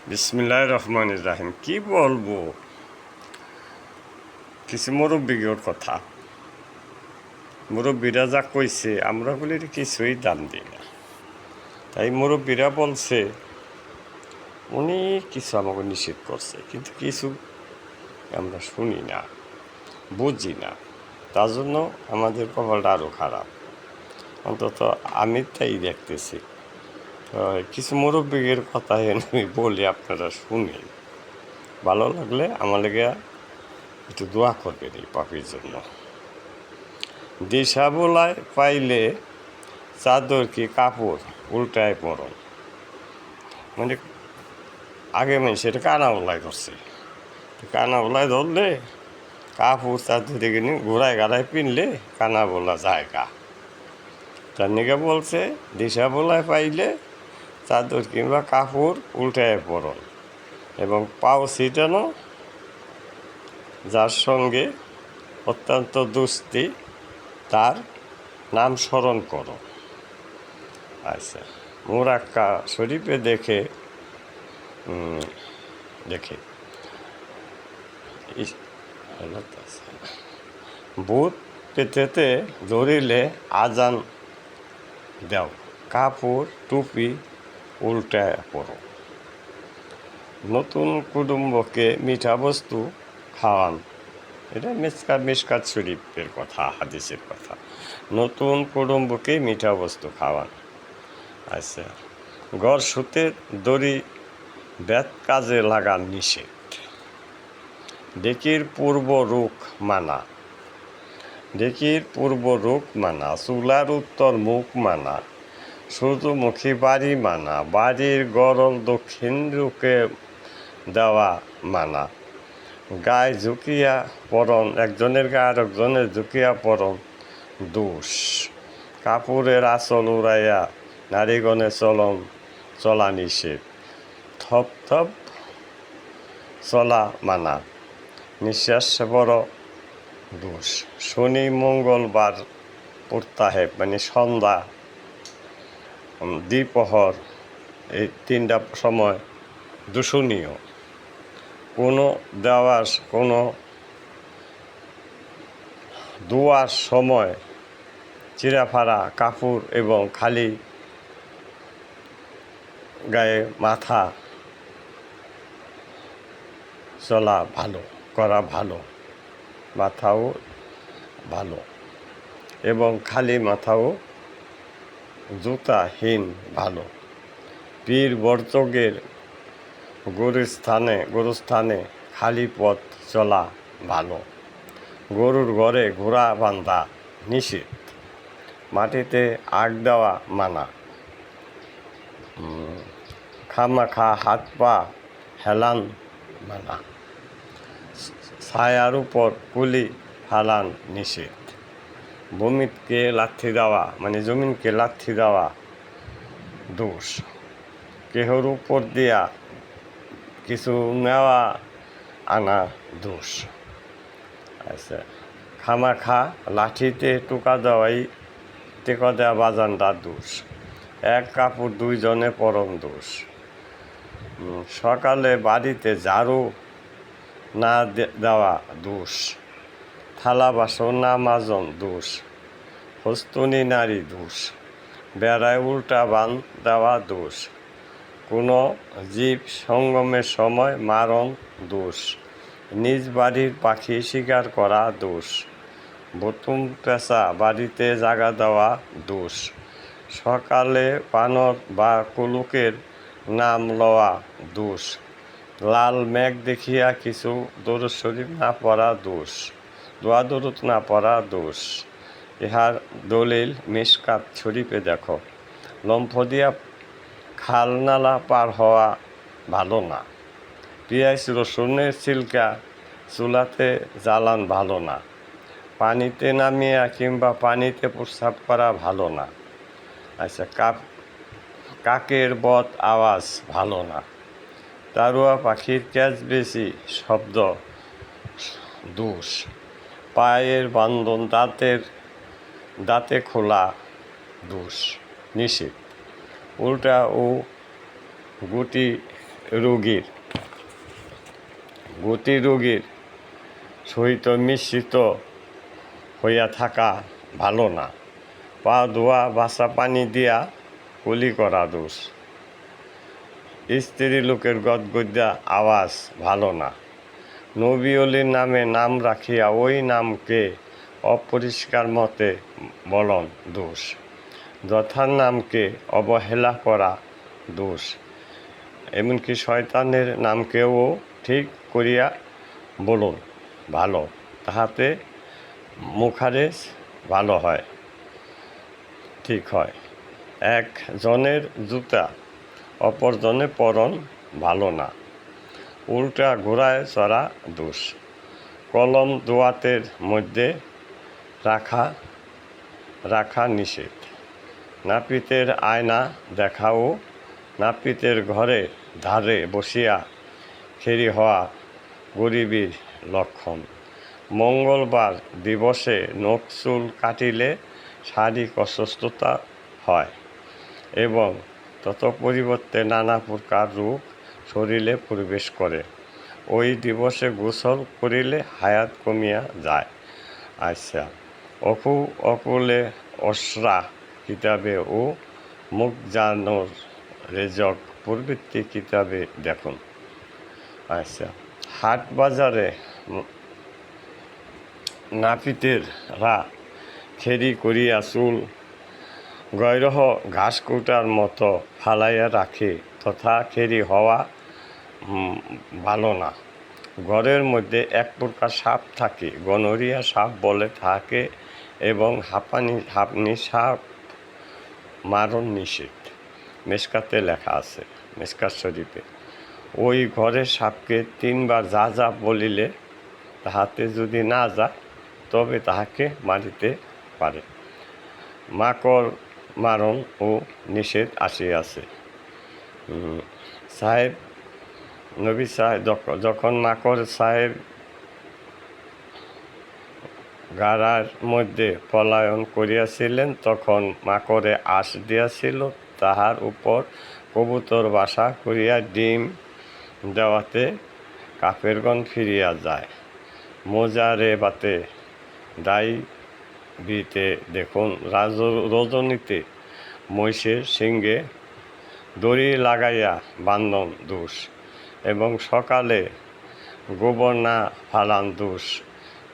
বিসমিল্লাহির রহমানির রাহিম। কি বলবো, কিছু মুরব্বীর কথা। মুরব্বীরা যা কইছে আমরা বলি কিছুই দাম দিই না। তাই মুরব্বীরা বলছে অনেক কিছু আমাকে নিষেধ করছে, কিন্তু কিছু আমরা শুনি না, বুঝি না। তার জন্য আমাদের কপালটা আরও খারাপ। অন্তত আমি তাই দেখতেছি। তো কিছু মুরব্বীর কথা আমি বলি, আপনারা শুনেন। ভালো লাগলে আমার লেগে একটু দোয়া করবেন এই পাপির জন্য। দিশা বোলায় পাইলে চাদর কি কাপড় উল্টায় পরন। মানে আগে সেটা কানা ওলাই ধরছে, কানা ওলাই ধরলে কাপড় চাদর দিকে নিয়ে ঘোড়ায় গাড়ায় পিনলে কানা বলা জায়গা। তার নিকে বলছে দিশা বোলায় পাইলে চাদর কিংবা কাপড় উল্টায় পরন, এবং পাও ছিটানো যার সঙ্গে অত্যন্ত দুস্তি তার নাম স্মরণ করো। আচ্ছা, মুরাক্কা শরীফে দেখে ভূত পেতেতে ধরিলে আজান দাও, কাপড় টুপি উল্টায় পড়ো। নতুন কুটুম্বকে মিঠা বস্তু খাওয়ান। এটা মিশকাত শরীফের কথা, হাদিসের কথা। নতুন কুটুম্বকে মিঠা বস্তু খাওয়ান। আচ্ছা, ঘর সুতে দড়ি বেত কাজে লাগান নিষেধ। ডেকির পূর্ব রুখ মানা, ডেকির পূর্ব রুখ মানা, চুলার উত্তর মুখ মানা, সূর্যমুখী বাড়ি মানা, বাড়ির গরল দক্ষিণ রুখে দেওয়া মানা, গায়ে ঝুঁকিয়া পরন, একজনের গায়ে আর একজনের ঝুঁকিয়া পরন দোষ, কাপড়ের আঁচল উড়াইয়া নারীগণে চলা নিষেধ, থপ থপ চলা মানা, নিঃশ্বাস বড় দোষ, শনি মঙ্গলবার প্রত্যাহে সন্ধ্যা দ্বিপ্রহর এই তিনটা সময় দূষণীয়। কোনো দুয়ার সময় চিরাফাড়া কাপড় এবং খালি গায়ে মাথা চলা ভালো, করা ভালো, মাথাও ভালো, এবং খালি মাথাও জুতাহীন ভালো। পীর বর্তকের গরুস্থানে খালি পথ চলা ভালো। গরুর ঘরে ঘোড়া বান্ধা নিষেধ। মাটিতে আগ দেওয়া মানা। খামাখা হাত পা হেলান মানা। ছায়ার উপর কুলি ফালান নিষেধ। জমিনকে লাথি দেওয়া দোষ। কেহর উপর দিয়া কিছু নেওয়া আনা দোষ। আচ্ছা, খামাখা লাঠিতে টোকা দেওয়া বাজানটা দোষ। এক কাপড় দুইজনে পরম দোষ। সকালে বাড়িতে ঝাড়ু না দেওয়া দোষ। থালা বাসন না মাজন দোষ। হস্তুনি নারী দোষ। বেড়ায় উল্টা বান দেওয়া দোষ। কোনো জীব সঙ্গমের সময় মারণ দোষ। নিজ বাড়ির পাখি শিকার করা দোষ। বতুম পেঁচা বাড়িতে জাগা দেওয়া দোষ। সকালে বানর বা কুলুকের নাম লওয়া দোষ। লাল মেঘ দেখিয়া কিছু দরুদ শরীফ না পড়া দোষ, দোয়া দরুদ না পড়া দোষ। ইহার দলিল মিশকাত শরীফে দেখো। লম্ফ দিয়া খাল নালা পার হওয়া ভালো না। পেঁয়াজ রসুনের ছিলকা চুলাতে জ্বালান ভালো না। পানিতে নামিয়া কিংবা পানিতে প্রস্রাব করা ভালো না। আচ্ছা, কাকের বদ আওয়াজ ভালো না। তারুয়া পাখির ক্যাচ বেশি শব্দ দোষ। পায়ের বান্ধন দাঁতে খোলা দোষ নিষেধ। উল্টা ও গুটি রোগীর সহিত মিশ্রিত হইয়া থাকা ভালো না। পা ধোয়া বাসা পানি দিয়া কুলি করা দোষ। স্ত্রী লোকের গদগদ্যা আওয়াজ ভালো না। নবী অলির নামে নাম রাখিয়া ওই নামকে অপরিষ্কার মতে বলন দোষ। যথার নামকে অবহেলা করা দোষ। এমনকি শয়তানের নামকেও ঠিক করিয়া বলুন ভালো, তাহাতে মুখারেজ ভালো হয়, ঠিক হয়। একজনের জুতা অপরজনে পরন ভালো না। উল্টা ঘোড়ায় চড়া দোষ। কলম দোয়াতের মধ্যে রাখা নিষেধ। নাপিতের আয়না দেখাও নাপিতের ঘরে ধারে বসিয়া খেরি হওয়া গরিবীর লক্ষণ। মঙ্গলবার দিবসে নখ চুল কাটিলে শারীরিক অসুস্থতা হয় এবং তৎপরিবর্তে নানা প্রকার রোগ শরীরে প্রবেশ করে। ওই দিবসে গোসল করিলে হায়াত কমিয়া যায়। আচ্ছা, অকুলে অসরা কিতাবে ও মুখজানোর রেজক প্রভৃতি কিতাবে দেখুন। আচ্ছা, হাট বাজারে নাপিতেরা খেরি করিয়া চুল গৈরহ ঘাস কুটার মতো ফালাইয়া রাখে, তথা খেরি হওয়া ভালো না। ঘরের মধ্যে এক প্রকার সাপ থাকে, গনোরিয়া সাপ বলে থাকে, এবং হাঁপানি সাপ মারণ নিষেধ। মেশকাতে লেখা আছে, মেশকাত শরীফে। ওই ঘরের সাপকে 3 বার যা যা বলিলে তাহাতে যদি না যায় তবে তাহাকে মারিতে পারে। মাকড় মারণ ও নিষেধ আসিয়াছে। নবী সাহেব যখন মাকড় সাহেব গাড়ার মধ্যে পলায়ন করিয়াছিলেন, তখন মাকড়ে আঁশ দিয়াছিল, তাহার উপর কবুতর বাসা করিয়া ডিম দেওয়াতে কাফেরগণ ফিরিয়া যায়। মোজারেবাতে দাইবিতে দেখুন, রজনীতে মহিষের শিঙ্গে দড়ি লাগাইয়া বান্ধন দোষ, এবং সকালে গোবর না ফালান দোষ।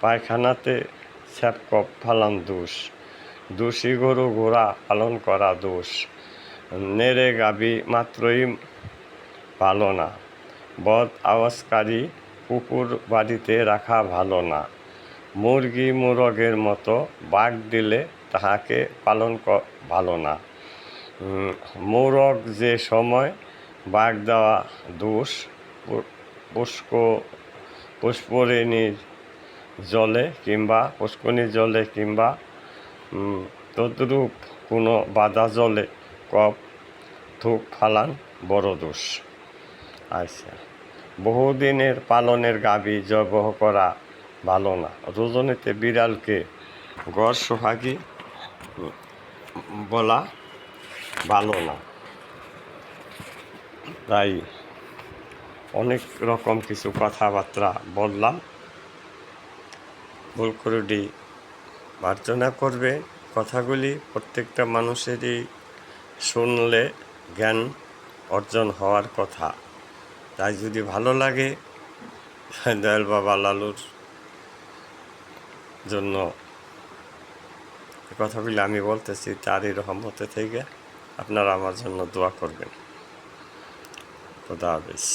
পায়খানাতে ছ্যাপকপ ফালান দোষ। দোষী গরু ঘোড়া পালন করা দোষ। নেড়ে গাভী মাত্রই ভালো না। বদ আওয়াজকারী কুকুর বাড়িতে রাখা ভালো না। মুরগি মোরগের মতো বাঘ দিলে তাহাকে পালন ভালো না। মোরগ যে সময় বাঘ দেওয়া দোষ। পুষ্করিণীর জলে কিংবা তদ্রূপ কোনো বাধা জলে কপ থুক ফালান বড় দোষ। আচ্ছা, বহুদিনের পালনের গাভী জবহ করা ভালো না। রজনীতে বিড়ালকে গড় সোহাগী বলা ভালো না। তাই অনেক রকম কিছু কথাবার্তা বললাম, ভুল করে মার্জনা করবে। কথাগুলি প্রত্যেকটা মানুষেরই শুনলে জ্ঞান অর্জন হওয়ার কথা। তাই যদি ভালো লাগে, দয়াল বাবা লালুর জন্য কথাগুলি আমি বলতেছি, তারই রহমতে থেকে আপনারা আমার জন্য দোয়া করবেন। খোদা হাফেজ।